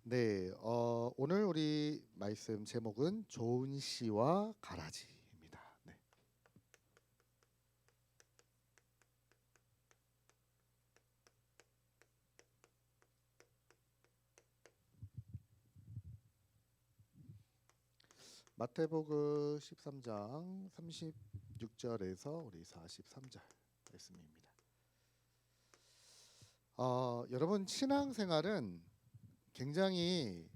네, 오늘 우리 말씀 제목은 좋은 씨와 가라지입니다. 네. 마태복음 13장 36절에서 우리 43절 말씀입니다. 여러분 신앙생활은 굉장히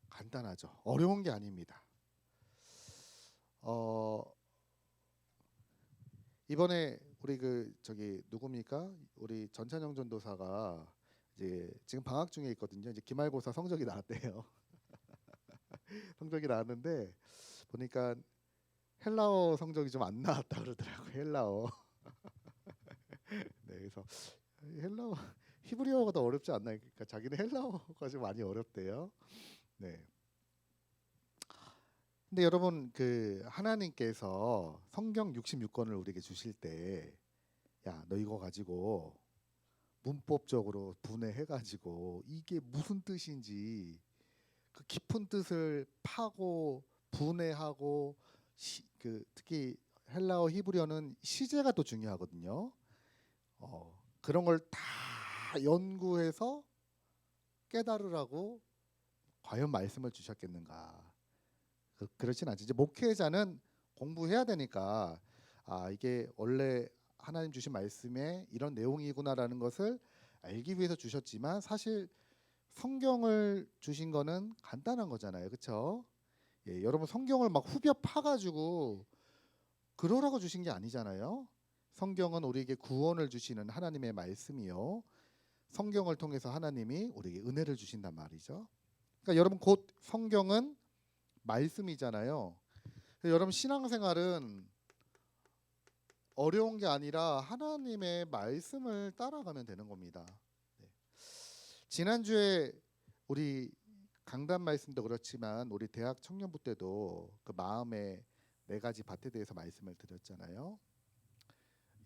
간단하죠. 어려운 게 아닙니다. 어, 이번에 우리 저기 누굽니까? 우리 전찬영 전도사가 이제 지금 방학 중에 있거든요. 이제 기말고사 성적이 나왔대요. 성적이 나왔는데 보니까 헬라어 성적이 좀 안 나왔다 그러더라고요. 헬라어. 네, 그래서 헬라어 히브리어가 더 어렵지 않나? 그러니까 자기는 헬라어가 좀 많이 어렵대요. 네. 근데 여러분 하나님께서 성경 66권을 우리에게 주실 때, 야, 너 이거 가지고 문법적으로 분해해가지고 이게 무슨 뜻인지 그 깊은 뜻을 파고 분해하고 특히 헬라어 히브리어는 시제가 또 중요하거든요. 그런 걸 다 연구해서 깨달으라고 과연 말씀을 주셨겠는가? 그렇진 않지. 이제 목회자는 공부해야 되니까 이게 원래 하나님 주신 말씀에 이런 내용이구나라는 것을 알기 위해서 주셨지만 사실 성경을 주신 거는 간단한 거잖아요. 그렇죠? 예, 여러분 성경을 막 후벼 파가지고 그러라고 주신 게 아니잖아요. 성경은 우리에게 구원을 주시는 하나님의 말씀이요. 성경을 통해서 하나님이 우리에게 은혜를 주신단 말이죠. 그러니까 여러분 곧 성경은 말씀이잖아요. 여러분 신앙생활은 어려운 게 아니라 하나님의 말씀을 따라가면 되는 겁니다. 네. 지난주에 우리 강단 말씀도 그렇지만 우리 대학 청년부 때도 그 마음의 네 가지 밭에 대해서 말씀을 드렸잖아요.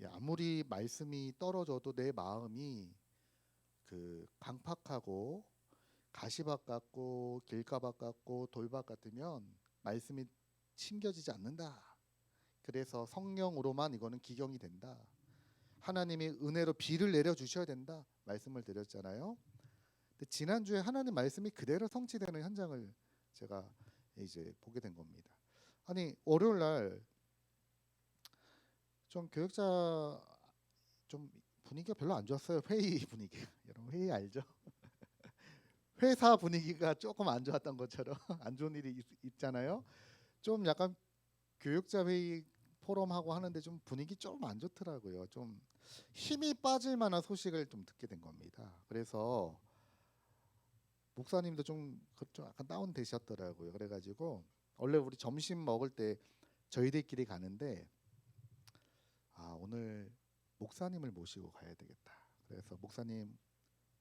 예, 아무리 말씀이 떨어져도 내 마음이 강팍하고 가시밭 같고 길가밭 같고 돌밭 같으면 말씀이 심겨지지 않는다. 그래서 성령으로만 이거는 기경이 된다. 하나님이 은혜로 비를 내려 주셔야 된다. 말씀을 드렸잖아요. 근데 지난주에 하나님 말씀이 그대로 성취되는 현장을 제가 이제 보게 된 겁니다. 아니 월요일 날 좀 교육자 좀 분위기가 별로 안 좋았어요. 회의 분위기. 여러분 회의 알죠? 회사 분위기가 조금 안 좋았던 것처럼 안 좋은 일이 있잖아요. 좀 약간 교육자 회의 포럼하고 하는데 좀 분위기 좀 안 좋더라고요. 좀 힘이 빠질 만한 소식을 좀 듣게 된 겁니다. 그래서 목사님도 좀 약간 다운 되셨더라고요. 그래가지고 원래 우리 점심 먹을 때 저희들끼리 가는데 오늘 목사님을 모시고 가야 되겠다. 그래서 목사님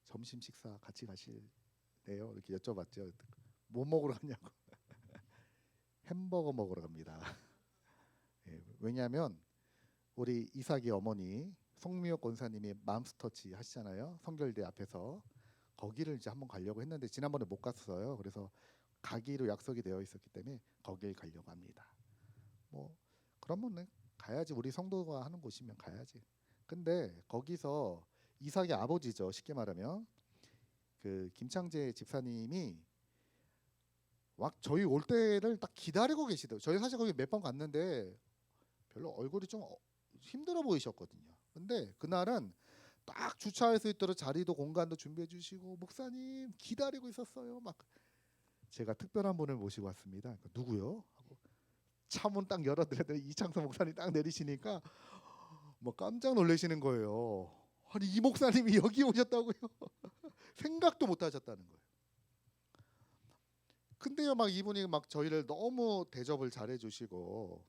점심 식사 같이 가실래요? 이렇게 여쭤봤죠. 뭐 먹으러 가냐고. 햄버거 먹으러 갑니다. 예, 왜냐하면 우리 이삭이 어머니 송미옥 권사님이 맘스터치 하시잖아요. 성결대 앞에서 거기를 이제 한번 가려고 했는데 지난번에 못 갔어요. 그래서 가기로 약속이 되어 있었기 때문에 거길 가려고 합니다. 뭐 그러면은 가야지. 우리 성도가 하는 곳이면 가야지. 근데 거기서 이삭의 아버지죠. 쉽게 말하면 그 김창재 집사님이 막 저희 올 때를 딱 기다리고 계시더라고요. 저희 사실 거기 몇 번 갔는데 별로 얼굴이 좀 힘들어 보이셨거든요. 근데 그날은 딱 주차할 수 있도록 자리도 공간도 준비해 주시고 목사님 기다리고 있었어요. 막 제가 특별한 분을 모시고 왔습니다. 그러니까 누구요? 하고 차문 딱 열어드렸더니 이창섭 목사님 딱 내리시니까 뭐 깜짝 놀라시는 거예요. 아니 이 목사님이 여기 오셨다고요? 생각도 못 하셨다는 거예요. 근데요 막 이분이 막 저희를 너무 대접을 잘해 주시고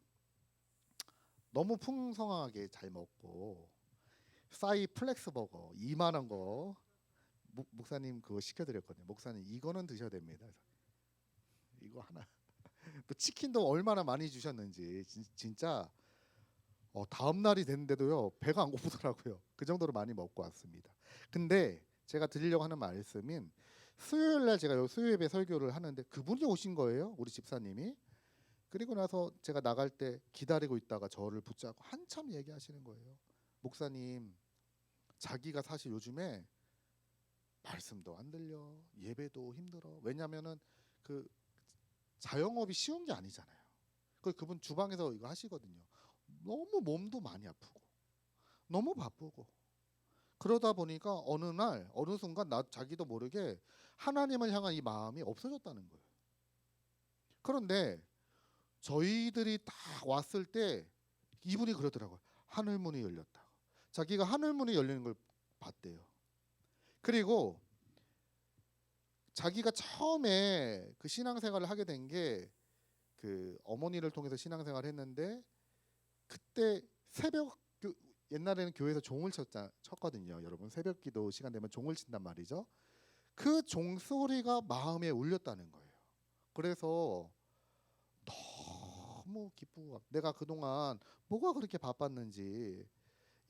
너무 풍성하게 잘 먹고 싸이 플렉스 버거 2만 원 거 목사님 그거 시켜드렸거든요. 목사님 이거는 드셔야 됩니다. 그래서 이거 하나. 또 치킨도 얼마나 많이 주셨는지 진짜 다음 날이 됐는데도요 배가 안 고프더라고요. 그 정도로 많이 먹고 왔습니다. 근데 제가 드리려고 하는 말씀은 수요일 날 제가 여기 수요예배 설교를 하는데 그분이 오신 거예요. 우리 집사님이. 그리고 나서 제가 나갈 때 기다리고 있다가 저를 붙잡고 한참 얘기하시는 거예요. 목사님, 자기가 사실 요즘에 말씀도 안 들려, 예배도 힘들어. 왜냐면은 그 자영업이 쉬운 게 아니잖아요. 그분 주방에서 이거 하시거든요. 너무 몸도 많이 아프고 너무 바쁘고 그러다 보니까 어느 날 어느 순간 자기도 모르게 하나님을 향한 이 마음이 없어졌다는 거예요. 그런데 저희들이 딱 왔을 때 이분이 그러더라고요. 하늘 문이 열렸다. 자기가 하늘 문이 열리는 걸 봤대요. 그리고 자기가 처음에 그 신앙생활을 하게 된 게 그 어머니를 통해서 신앙생활을 했는데 그때 옛날에는 교회에서 종을 쳤거든요. 여러분 새벽기도 시간 되면 종을 친단 말이죠. 그 종소리가 마음에 울렸다는 거예요. 그래서 너무 기쁘고 내가 그동안 뭐가 그렇게 바빴는지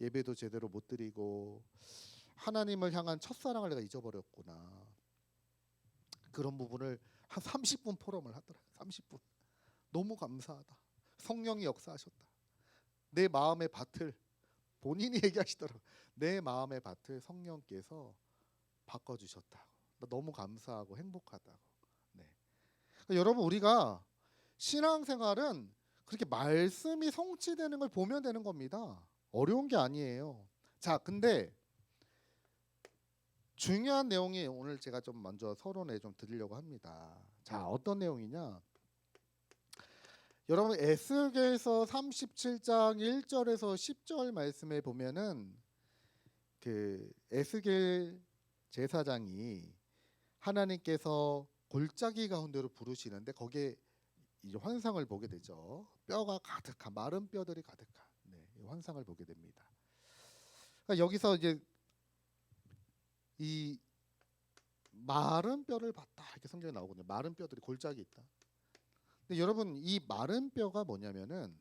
예배도 제대로 못 드리고 하나님을 향한 첫사랑을 내가 잊어버렸구나. 그런 부분을 한 30분 포럼을 하더라고요. 30분. 너무 감사하다. 성령이 역사하셨다. 내 마음의 밭을 본인이 얘기하시더라고요. 내 마음의 밭을 성령께서 바꿔주셨다고. 너무 감사하고 행복하다고. 네. 그러니까 여러분 우리가 신앙생활은 그렇게 말씀이 성취되는 걸 보면 되는 겁니다. 어려운 게 아니에요. 자, 근데 중요한 내용이 오늘 제가 좀 먼저 서론에 좀 드리려고 합니다. 자, 어떤 내용이냐? 여러분 에스겔서 37장 1절에서 10절 말씀에 보면은 그 에스겔 제사장이 하나님께서 골짜기 가운데로 부르시는데 거기에 이제 환상을 보게 되죠. 뼈가 가득한 마른 뼈들이 가득한 환상을 보게 됩니다. 그러니까 여기서 이제 이 마른 뼈를 봤다 이렇게 성경에 나오거든요. 마른 뼈들이 골짜기 있다. 근데 여러분 이 마른 뼈가 뭐냐면은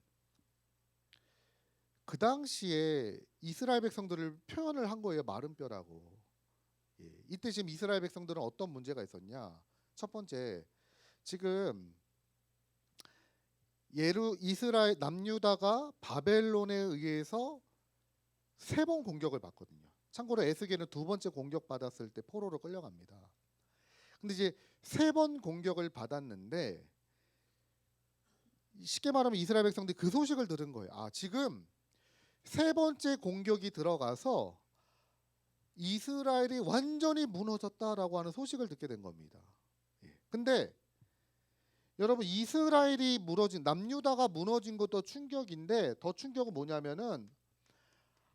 그 당시에 이스라엘 백성들을 표현을 한 거예요. 마른 뼈라고. 이때 지금 이스라엘 백성들은 어떤 문제가 있었냐? 첫 번째, 지금 이스라엘 남유다가 바벨론에 의해서 3번 공격을 받거든요. 참고로 에스겔은 2번째 공격 받았을 때 포로로 끌려갑니다. 근데 이제 3번 공격을 받았는데 쉽게 말하면 이스라엘 백성들이 그 소식을 들은 거예요. 아, 지금 3번째 공격이 들어가서 이스라엘이 완전히 무너졌다라고 하는 소식을 듣게 된 겁니다. 근데 여러분 이스라엘이 남유다가 무너진 것도 충격인데 더 충격은 뭐냐면은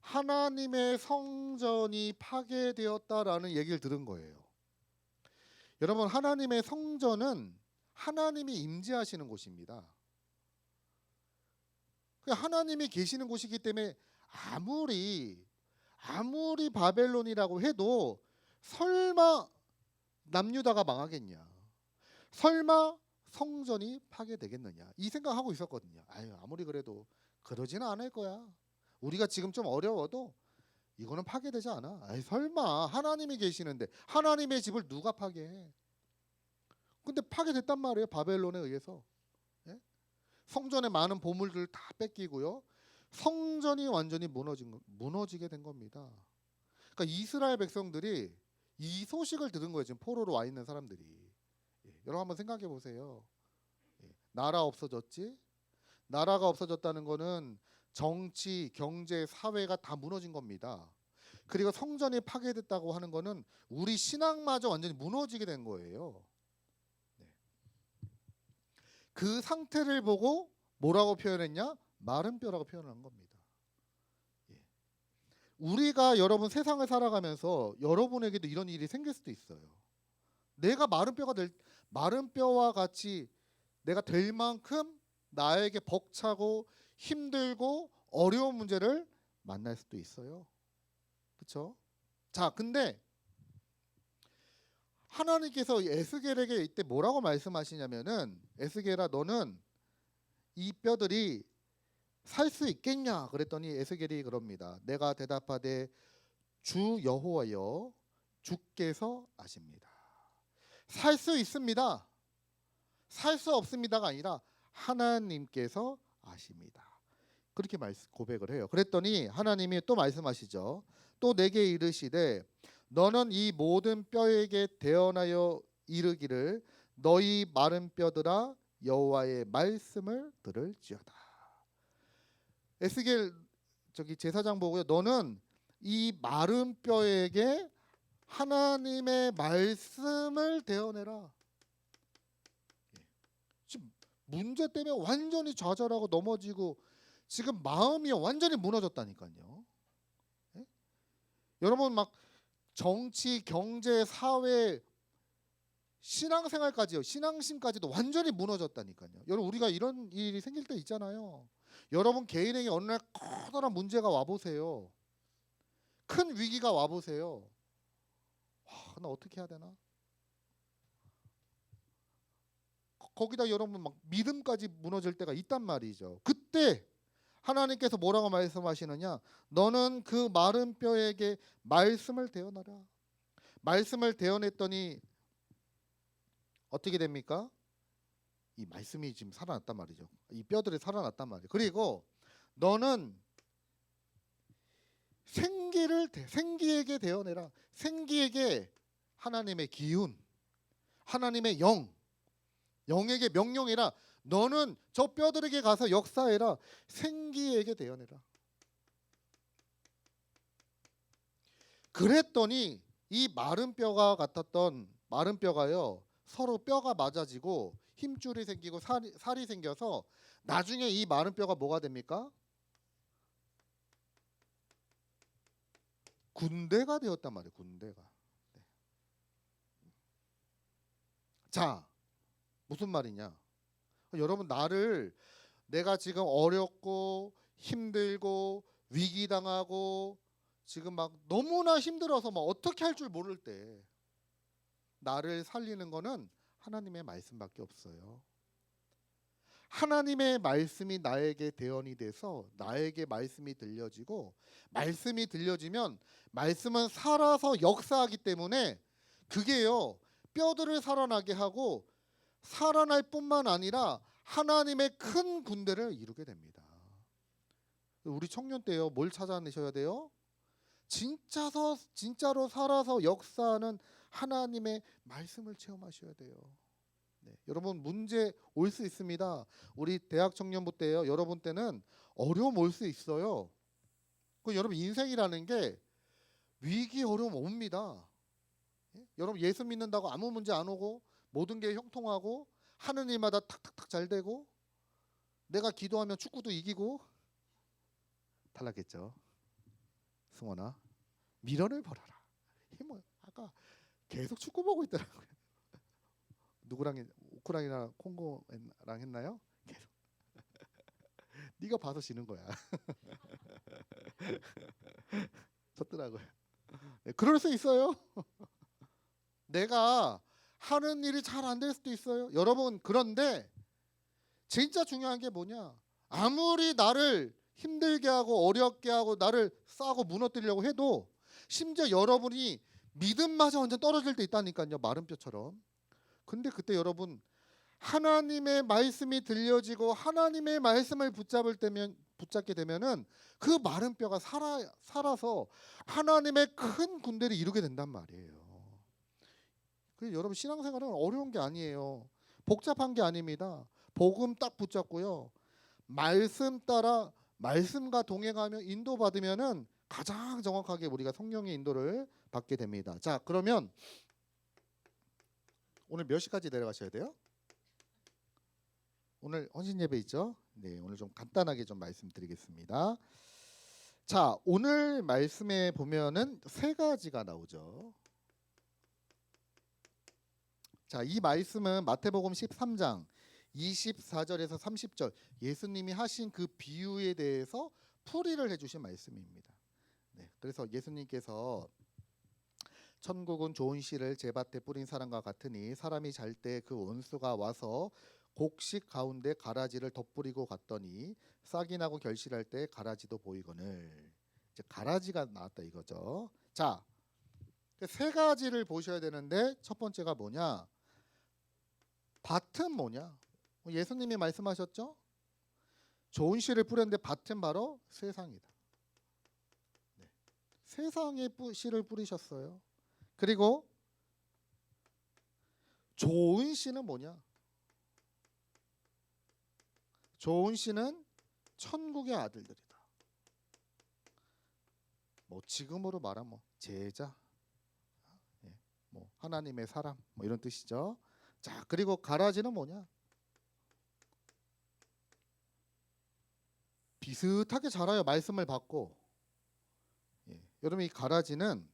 하나님의 성전이 파괴되었다라는 얘기를 들은 거예요. 여러분 하나님의 성전은 하나님이 임재하시는 곳입니다. 하나님이 계시는 곳이기 때문에 아무리 바벨론이라고 해도 설마 남유다가 망하겠냐? 설마 성전이 파괴되겠느냐? 이 생각하고 있었거든요. 아무리 그래도 그러지는 않을 거야. 우리가 지금 좀 어려워도 이거는 파괴되지 않아. 설마 하나님이 계시는데 하나님의 집을 누가 파괴해? 근데 파괴됐단 말이에요. 바벨론에 의해서. 성전의 많은 보물들 다 뺏기고요. 성전이 완전히 무너지게 된 겁니다. 그러니까 이스라엘 백성들이 이 소식을 들은 거예요. 지금 포로로 와 있는 사람들이. 여러분 한번 생각해 보세요. 나라 없어졌지? 나라가 없어졌다는 거는 정치, 경제, 사회가 다 무너진 겁니다. 그리고 성전이 파괴됐다고 하는 거는 우리 신앙마저 완전히 무너지게 된 거예요. 그 상태를 보고 뭐라고 표현했냐? 마른 뼈라고 표현한 겁니다. 우리가 여러분 세상을 살아가면서 여러분에게도 이런 일이 생길 수도 있어요. 내가 마른 뼈와 같이 내가 될 만큼 나에게 벅차고 힘들고 어려운 문제를 만날 수도 있어요. 그렇죠? 자, 근데 하나님께서 에스겔에게 이때 뭐라고 말씀하시냐면은 에스겔아 너는 이 뼈들이 살 수 있겠냐 그랬더니 에스겔이 그럽니다. 내가 대답하되 주 여호와여 주께서 아십니다. 살 수 있습니다. 살 수 없습니다가 아니라 하나님께서 아십니다. 그렇게 고백을 해요. 그랬더니 하나님이 또 말씀하시죠. 또 내게 이르시되 너는 이 모든 뼈에게 대언하여 이르기를 너희 마른 뼈들아 여호와의 말씀을 들을지어다. 에스겔 제사장 보고요. 너는 이 마른 뼈에게 하나님의 말씀을 대언해라. 지금 문제 때문에 완전히 좌절하고 넘어지고 지금 마음이 완전히 무너졌다니까요. 예? 여러분 막 정치, 경제, 사회, 신앙생활까지요. 신앙심까지도 완전히 무너졌다니까요. 여러분 우리가 이런 일이 생길 때 있잖아요. 여러분 개인에게 어느 날 커다란 문제가 와보세요. 큰 위기가 와보세요. 와, 나 어떻게 해야 되나? 거기다 여러분 막 믿음까지 무너질 때가 있단 말이죠. 그때 하나님께서 뭐라고 말씀하시느냐? 너는 그 마른 뼈에게 말씀을 대어놔라. 말씀을 대어냈더니 어떻게 됩니까? 이 말씀이 지금 살아났단 말이죠. 이 뼈들이 살아났단 말이에요. 그리고 너는 생기에게 대어내라. 생기에게 하나님의 기운, 하나님의 영에게 명령해라. 너는 저 뼈들에게 가서 역사해라. 생기에게 대어내라. 그랬더니 이 마른 뼈가 같았던 마른 뼈가요 서로 뼈가 맞아지고 힘줄이 생기고 살이 생겨서 나중에 이 마른 뼈가 뭐가 됩니까? 군대가 되었단 말이에요. 군대가. 네. 자, 무슨 말이냐? 여러분 내가 지금 어렵고 힘들고 위기당하고 지금 막 너무나 힘들어서 막 어떻게 할 줄 모를 때 나를 살리는 거는 하나님의 말씀밖에 없어요. 하나님의 말씀이 나에게 대언이 돼서 나에게 말씀이 들려지고 말씀이 들려지면 말씀은 살아서 역사하기 때문에 그게요 뼈들을 살아나게 하고 살아날 뿐만 아니라 하나님의 큰 군대를 이루게 됩니다. 우리 청년 때요 뭘 찾아내셔야 돼요? 진짜로 살아서 역사하는 하나님의 말씀을 체험하셔야 돼요. 네, 여러분 문제 올 수 있습니다. 우리 대학 청년부 때요. 여러분 때는 어려움 올 수 있어요. 여러분 인생이라는 게 위기 어려움 옵니다. 예? 여러분 예수 믿는다고 아무 문제 안 오고 모든 게 형통하고 하는 일마다 탁탁탁 잘 되고 내가 기도하면 축구도 이기고 탈락했죠. 승원아 미련을 버려라. 뭐 아까 계속 축구 보고 있더라고요. 누구랑 우크라이나 콩고랑 했나요? 계속. 네가 봐서 지는 거야. 졌더라고요. 네, 그럴 수 있어요. 내가 하는 일이 잘 안 될 수도 있어요. 여러분 그런데 진짜 중요한 게 뭐냐? 아무리 나를 힘들게 하고 어렵게 하고 나를 싸고 무너뜨리려고 해도 심지어 여러분이 믿음마저 완전 떨어질 때 있다니까요. 마른 뼈처럼. 근데 그때 여러분 하나님의 말씀이 들려지고 하나님의 말씀을 붙잡게 되면은 그 마른 뼈가 살아서 하나님의 큰 군대를 이루게 된단 말이에요. 그래서 여러분 신앙생활은 어려운 게 아니에요. 복잡한 게 아닙니다. 복음 딱 붙잡고요. 말씀 따라 말씀과 동행하며 인도받으면은 가장 정확하게 우리가 성령의 인도를 받게 됩니다. 자, 그러면 오늘 몇 시까지 내려가셔야 돼요? 오늘 헌신 예배 있죠? 네, 오늘 좀 간단하게 좀 말씀드리겠습니다. 자, 오늘 말씀에 보면은 세 가지가 나오죠. 자, 이 말씀은 마태복음 13장 24절에서 30절 예수님이 하신 그 비유에 대해서 풀이를 해주신 말씀입니다. 네, 그래서 예수님께서 천국은 좋은 씨를 제 밭에 뿌린 사람과 같으니 사람이 잘 때 그 원수가 와서 곡식 가운데 가라지를 덧뿌리고 갔더니 싹이 나고 결실할 때 가라지도 보이거늘. 이제 가라지가 나왔다 이거죠. 자, 세 가지를 보셔야 되는데 첫 번째가 뭐냐? 밭은 뭐냐? 예수님이 말씀하셨죠? 좋은 씨를 뿌렸는데 밭은 바로 세상이다. 네. 세상에 씨를 뿌리셨어요. 그리고 좋은 씨는 뭐냐? 좋은 씨는 천국의 아들들이다. 뭐 지금으로 말하면 뭐 제자, 뭐 하나님의 사람, 뭐 이런 뜻이죠. 자, 그리고 가라지는 뭐냐? 비슷하게 자라요. 말씀을 받고. 여러분 이 가라지는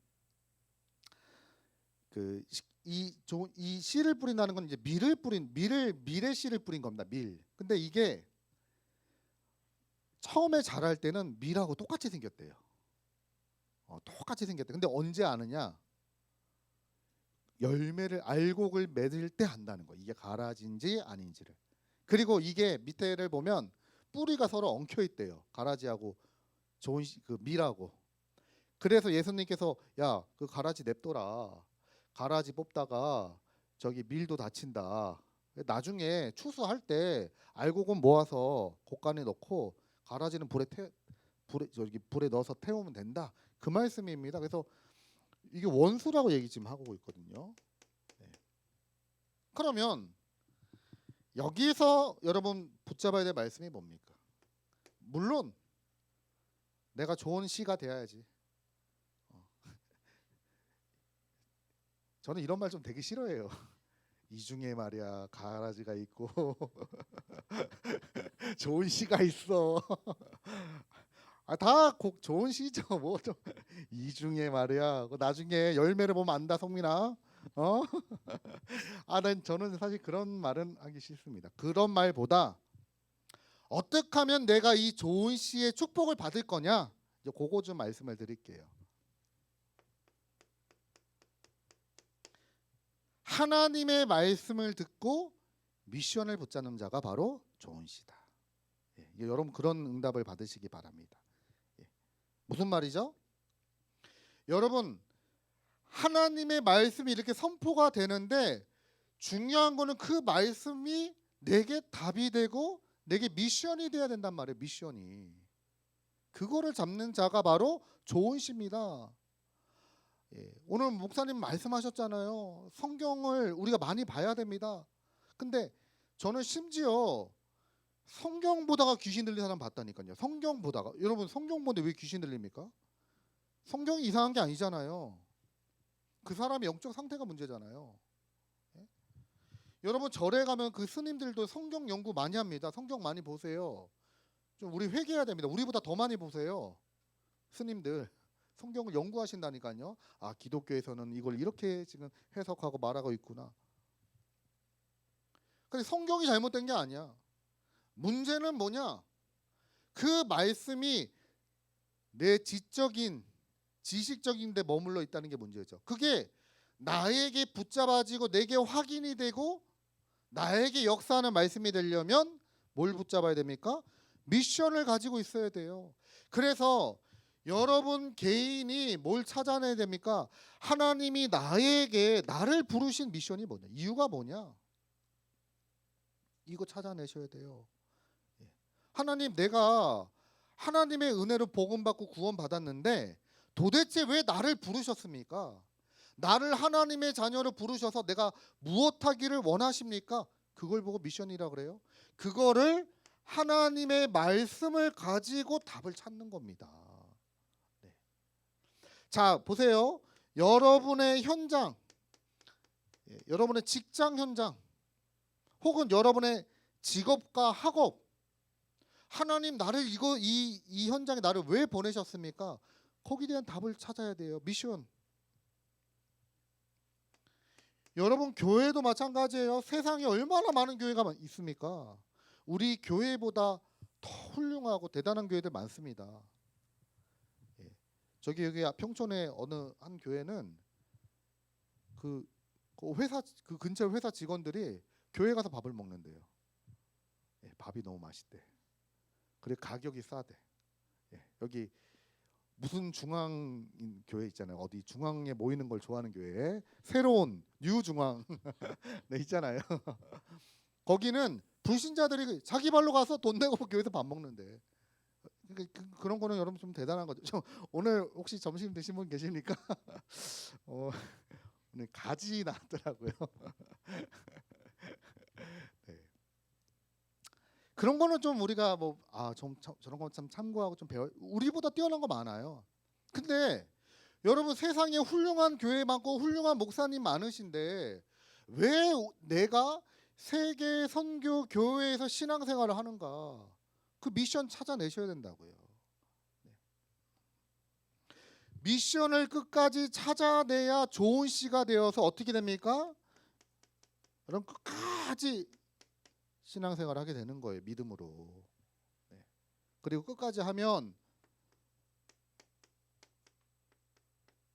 이 씨를 뿌린다는 건 이제 밀의 씨를 뿌린 겁니다. 밀. 근데 이게 처음에 자랄 때는 밀하고 똑같이 생겼대요. 똑같이 생겼대. 근데 언제 아느냐? 열매를 알곡을 맺을 때 안다는 거. 이게 가라지인지 아닌지를. 그리고 이게 밑에를 보면 뿌리가 서로 엉켜 있대요. 가라지하고 좋은 그 밀하고. 그래서 예수님께서 야, 그 가라지 냅둬라. 가라지 뽑다가 저기 밀도 다친다. 나중에 추수할 때 알곡은 모아서 곡간에 넣고 가라지는 불에 넣어서 태우면 된다. 그 말씀입니다. 그래서 이게 원수라고 얘기 지금 하고 있거든요. 네. 그러면 여기서 여러분 붙잡아야 될 말씀이 뭡니까? 물론 내가 좋은 씨가 돼야지. 저는 이런 말 좀 되게 싫어해요. 이 중에 말이야 가라지가 있고 좋은 씨가 있어. 다 좋은 씨죠. 뭐 좀 이 중에 말이야. 나중에 열매를 보면 안다, 성민아. 저는 사실 그런 말은 하기 싫습니다. 그런 말보다 어떻게 하면 내가 이 좋은 씨의 축복을 받을 거냐? 이제 그거 좀 말씀을 드릴게요. 하나님의 말씀을 듣고 미션을 붙잡는 자가 바로 좋은 씨다. 여러분 그런 응답을 받으시기 바랍니다. 무슨 말이죠? 여러분 하나님의 말씀이 이렇게 선포가 되는데 중요한 거는 그 말씀이 내게 답이 되고 내게 미션이 돼야 된단 말이에요. 미션이. 그거를 잡는 자가 바로 좋은 씨입니다. 오늘 목사님 말씀하셨잖아요. 성경을 우리가 많이 봐야 됩니다. 근데 저는 심지어 성경 보다가 귀신 들린 사람 봤다니까요. 성경 보다가. 여러분 성경 보는데 왜 귀신 들립니까? 성경이 이상한 게 아니잖아요. 그 사람의 영적 상태가 문제잖아요. 여러분 절에 가면 그 스님들도 성경 연구 많이 합니다. 성경 많이 보세요. 좀 우리 회개해야 됩니다. 우리보다 더 많이 보세요. 스님들 성경을 연구하신다니까요. 아, 기독교에서는 이걸 이렇게 지금 해석하고 말하고 있구나. 근데 성경이 잘못된 게 아니야. 문제는 뭐냐? 그 말씀이 내 지식적인 데 머물러 있다는 게 문제죠. 그게 나에게 붙잡아지고 내게 확인이 되고 나에게 역사하는 말씀이 되려면 뭘 붙잡아야 됩니까? 미션을 가지고 있어야 돼요. 그래서 여러분 개인이 뭘 찾아내야 됩니까? 하나님이 나를 부르신 미션이 뭐냐? 이유가 뭐냐? 이거 찾아내셔야 돼요. 하나님, 내가 하나님의 은혜로 복음받고 구원받았는데 도대체 왜 나를 부르셨습니까? 나를 하나님의 자녀로 부르셔서 내가 무엇 하기를 원하십니까? 그걸 보고 미션이라 그래요. 그거를 하나님의 말씀을 가지고 답을 찾는 겁니다. 네. 자, 보세요. 여러분의 현장, 여러분의 직장 현장, 혹은 여러분의 직업과 학업, 하나님 나를 이 현장에 나를 왜 보내셨습니까? 거기에 대한 답을 찾아야 돼요. 미션. 여러분 교회도 마찬가지예요. 세상에 얼마나 많은 교회가 있습니까? 우리 교회보다 더 훌륭하고 대단한 교회들 많습니다. 여기 평촌에 어느 한 교회는 그 근처 회사 직원들이 교회 가서 밥을 먹는데요. 밥이 너무 맛있대. 그리고 가격이 싸대. 여기 무슨 중앙 교회 있잖아요. 어디 중앙에 모이는 걸 좋아하는 교회, 새로운 뉴 중앙 네, 있잖아요. 거기는 불신자들이 자기 발로 가서 돈 내고 교회에서 밥 먹는데 그런 거는 여러분 좀 대단한 거죠. 오늘 혹시 점심 드신 분 계십니까? 오늘 가지 나왔더라고요. 네. 그런 거는 좀 우리가 좀 저런 거 참 참고하고 좀 배워. 우리보다 뛰어난 거 많아요. 근데 여러분 세상에 훌륭한 교회 많고 훌륭한 목사님 많으신데 왜 내가 세계 선교 교회에서 신앙생활을 하는가? 그 미션 찾아내셔야 된다고요. 네. 미션을 끝까지 찾아내야 좋은 씨가 되어서 어떻게 됩니까? 여러분 끝까지 신앙생활을 하게 되는 거예요. 믿음으로. 네. 그리고 끝까지 하면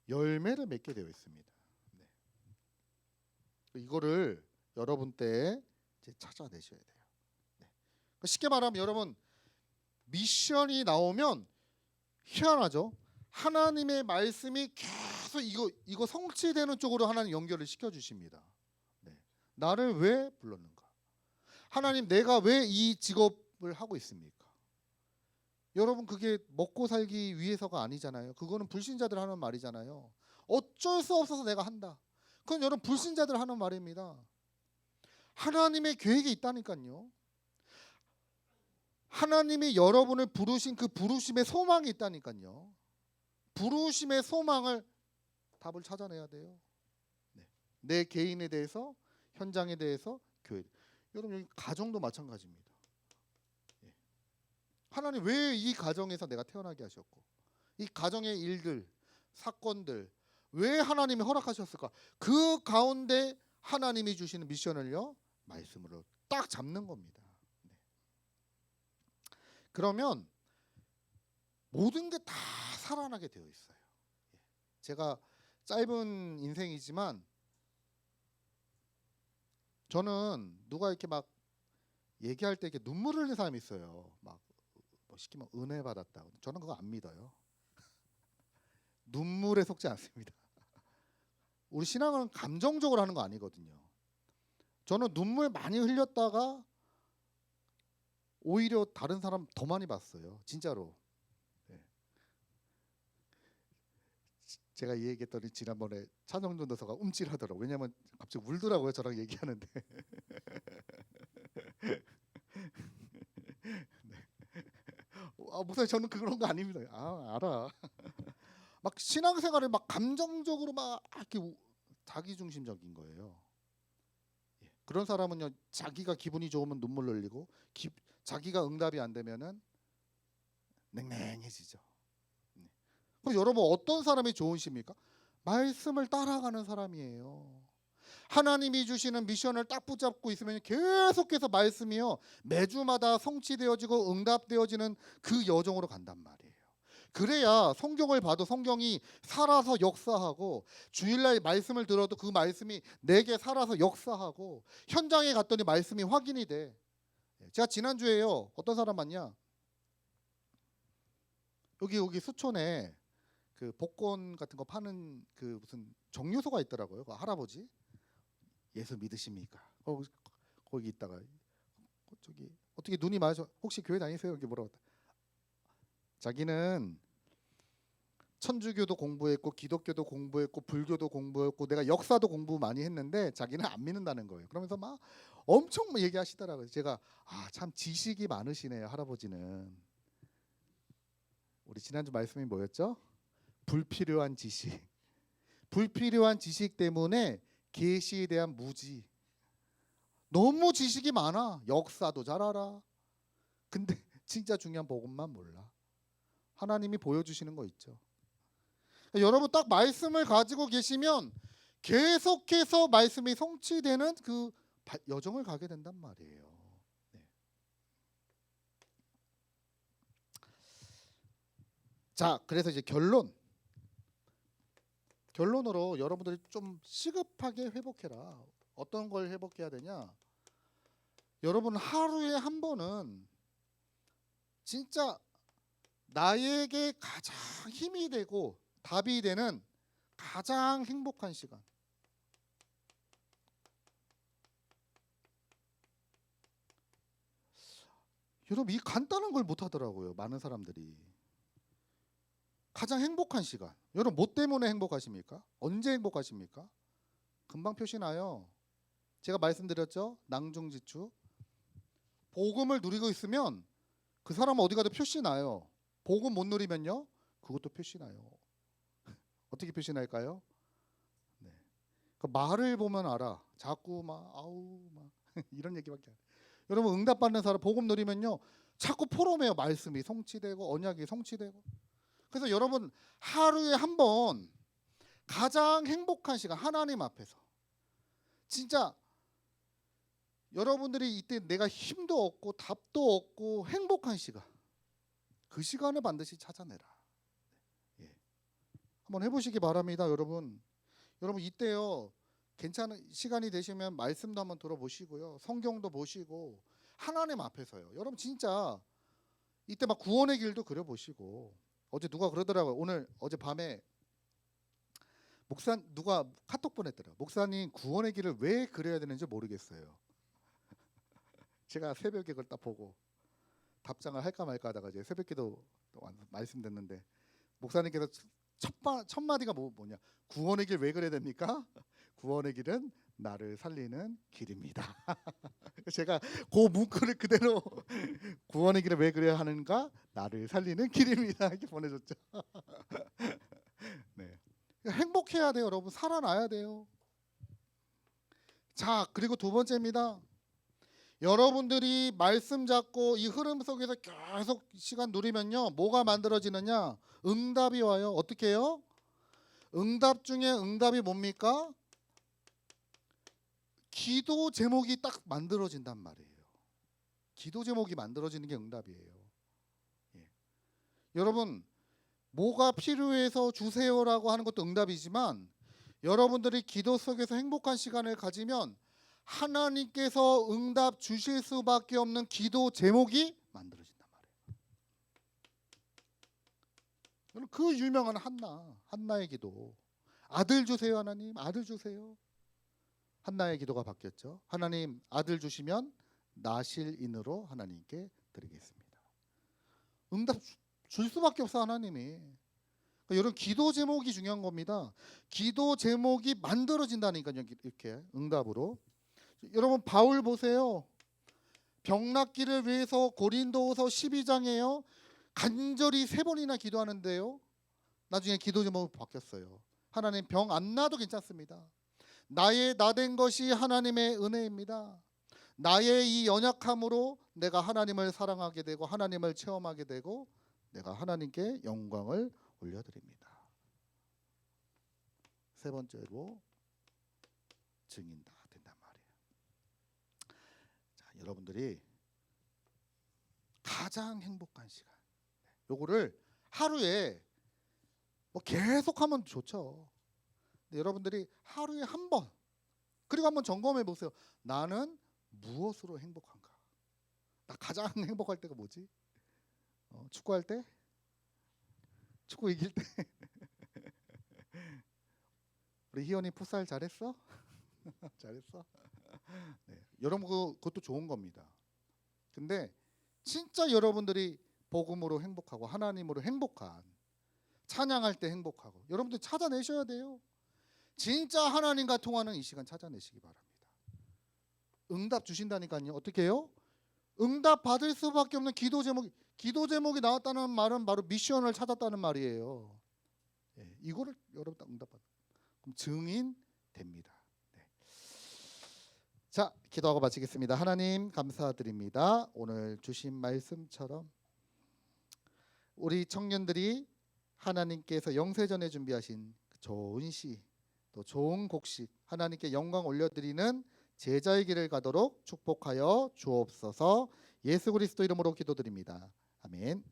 열매를 맺게 되어 있습니다. 네. 이거를 여러분 때 이제 찾아내셔야 돼요. 네. 쉽게 말하면 여러분 미션이 나오면 희한하죠. 하나님의 말씀이 계속 이거 성취되는 쪽으로 하나님 연결을 시켜주십니다. 네. 나를 왜 불렀는가? 하나님 내가 왜 이 직업을 하고 있습니까? 여러분 그게 먹고 살기 위해서가 아니잖아요. 그거는 불신자들 하는 말이잖아요. 어쩔 수 없어서 내가 한다. 그건 여러분 불신자들 하는 말입니다. 하나님의 계획이 있다니까요. 하나님이 여러분을 부르신 그 부르심의 소망이 있다니까요. 부르심의 소망을 답을 찾아내야 돼요. 네. 내 개인에 대해서, 현장에 대해서, 교회. 여러분 여기 가정도 마찬가지입니다. 예. 하나님 왜 이 가정에서 내가 태어나게 하셨고 이 가정의 일들, 사건들 왜 하나님이 허락하셨을까? 그 가운데 하나님이 주시는 미션을요 말씀으로 딱 잡는 겁니다. 네. 그러면 모든 게 다 살아나게 되어 있어요. 예. 제가 짧은 인생이지만 저는 누가 이렇게 막 얘기할 때 이렇게 눈물 흘리는 사람이 있어요. 막 쉽게 말 은혜 받았다. 저는 그거 안 믿어요. 눈물에 속지 않습니다. 우리 신앙은 감정적으로 하는 거 아니거든요. 저는 눈물 많이 흘렸다가 오히려 다른 사람 더 많이 봤어요. 진짜로. 네. 제가 이 얘기했더니 지난번에 찬영준 도서가 움찔하더라고요. 왜냐하면 갑자기 울더라고요. 저랑 얘기하는데. 네. 목사님 저는 그런 거 아닙니다. 알아. 막 신앙생활을 막 감정적으로 막 이렇게 자기 중심적인 거예요. 예. 그런 사람은요 자기가 기분이 좋으면 눈물 흘리고 자기가 응답이 안 되면은 냉랭해지죠. 네. 그럼 여러분 어떤 사람이 좋으십니까? 말씀을 따라가는 사람이에요. 하나님이 주시는 미션을 딱 붙잡고 있으면 계속해서 말씀이요 매주마다 성취되어지고 응답되어지는 그 여정으로 간단 말이에요. 그래야 성경을 봐도 성경이 살아서 역사하고 주일날 말씀을 들어도 그 말씀이 내게 살아서 역사하고 현장에 갔더니 말씀이 확인이 돼. 제가 지난주에요 어떤 사람 봤냐? 여기 수촌에 그 복권 같은 거 파는 그 무슨 정류소가 있더라고요. 그 할아버지 예수 믿으십니까? 거기 있다가 저기 어떻게 눈이 맞아? 혹시 교회 다니세요? 이렇게 물어봤다. 자기는 천주교도 공부했고 기독교도 공부했고 불교도 공부했고 내가 역사도 공부 많이 했는데 자기는 안 믿는다는 거예요. 그러면서 막 엄청 얘기하시더라고요. 제가 참 지식이 많으시네요. 할아버지는. 우리 지난주 말씀이 뭐였죠? 불필요한 지식. 불필요한 지식 때문에 계시에 대한 무지. 너무 지식이 많아. 역사도 잘 알아. 근데 진짜 중요한 복음만 몰라. 하나님이 보여주시는 거 있죠. 여러분 딱 말씀을 가지고 계시면 계속해서 말씀이 성취되는 그 여정을 가게 된단 말이에요. 네. 자, 그래서 이제 결론으로 여러분들이 좀 시급하게 회복해라. 어떤 걸 회복해야 되냐? 여러분 하루에 한 번은 진짜 나에게 가장 힘이 되고 답이 되는 가장 행복한 시간. 여러분, 이 간단한 걸 못 하더라고요. 많은 사람들이. 가장 행복한 시간. 여러분, 뭐 때문에 행복하십니까? 언제 행복하십니까? 금방 표시나요. 제가 말씀드렸죠. 낭중지추. 복음을 누리고 있으면 그 사람은 어디 가도 표시나요. 복음 못 누리면요, 그것도 표시나요. 어떻게 표시날까요? 네. 그 말을 보면 알아. 자꾸 막 아우 막 이런 얘기밖에 안 해. 여러분, 응답받는 사람 복음 누리면요, 자꾸 포럼해요. 말씀이 성취되고 언약이 성취되고. 그래서 여러분, 하루에 한 번 가장 행복한 시간, 하나님 앞에서 진짜 여러분들이 이때 내가 힘도 없고 답도 없고 행복한 시간, 그 시간을 반드시 찾아내라. 예. 한번 해보시기 바랍니다. 여러분 이때요, 괜찮은 시간이 되시면 말씀도 한번 들어보시고요, 성경도 보시고 하나님 앞에서요, 여러분 진짜 이때 막 구원의 길도 그려보시고. 어제 누가 그러더라고요. 어제 밤에 누가 카톡 보냈더라고요. 목사님, 구원의 길을 왜 그려야 되는지 모르겠어요. 제가 새벽에 그걸 딱 보고 답장을 할까 말까 하다가 이제 새벽기도 말씀 듣는데, 목사님께서 첫 마디가 뭐냐? 구원의 길 왜 그래야 됩니까? 구원의 길은 나를 살리는 길입니다. 제가 그 문구를 그대로 구원의 길을 왜 그래야 하는가? 나를 살리는 길입니다. 이렇게 보내줬죠. 네. 행복해야 돼요, 여러분. 살아나야 돼요. 자, 그리고 두 번째입니다. 여러분들이 말씀 잡고 이 흐름 속에서 계속 시간 누리면요, 뭐가 만들어지느냐? 응답이 와요. 어떻게 해요? 응답 중에 응답이 뭡니까? 기도 제목이 딱 만들어진단 말이에요. 기도 제목이 만들어지는 게 응답이에요. 예. 여러분, 뭐가 필요해서 주세요라고 하는 것도 응답이지만, 여러분들이 기도 속에서 행복한 시간을 가지면 하나님께서 응답 주실 수밖에 없는 기도 제목이 만들어진단 말이에요. 여러분, 그 유명한 한나의 기도. 아들 주세요 하나님, 아들 주세요. 한나의 기도가 바뀌었죠. 하나님, 아들 주시면 나실인으로 하나님께 드리겠습니다. 응답 줄 수밖에 없어, 하나님이. 그러니까 여러분, 기도 제목이 중요한 겁니다. 기도 제목이 만들어진다니까요, 이렇게 응답으로. 여러분, 바울 보세요. 병 낫기를 위해서 고린도후서 12장에요, 간절히 3번이나 기도하는데요, 나중에 기도 제목이 바뀌었어요. 하나님, 병 안 나도 괜찮습니다. 나의 나된 것이 하나님의 은혜입니다. 나의 이 연약함으로 내가 하나님을 사랑하게 되고 하나님을 체험하게 되고 내가 하나님께 영광을 올려드립니다. 세 번째로 증인 다 된단 말이에요. 자, 여러분들이 가장 행복한 시간, 요거를 하루에 뭐 계속하면 좋죠. 근데 여러분들이 하루에 한 번, 그리고 한번 점검해 보세요. 나는 무엇으로 행복한가? 나 가장 행복할 때가 뭐지? 축구할 때? 축구 이길 때? 우리 희연이 풋살 잘했어? 잘했어? 네. 여러분, 그것도 좋은 겁니다. 근데 진짜 여러분들이 복음으로 행복하고 하나님으로 행복한, 찬양할 때 행복하고, 여러분들 찾아내셔야 돼요. 진짜 하나님과 통하는 이 시간 찾아내시기 바랍니다. 응답 주신다니까요. 어떻게 해요? 응답 받을 수밖에 없는 기도 제목이 나왔다는 말은 바로 미션을 찾았다는 말이에요. 예, 이거를 여러분 딱 응답받, 그럼 증인 됩니다. 네. 자, 기도하고 마치겠습니다. 하나님, 감사드립니다. 오늘 주신 말씀처럼 우리 청년들이 하나님께서 영세전에 준비하신 좋은 시, 또 좋은 곡식, 하나님께 영광 올려드리는 제자의 길을 가도록 축복하여 주옵소서. 예수 그리스도 이름으로 기도드립니다. 아멘.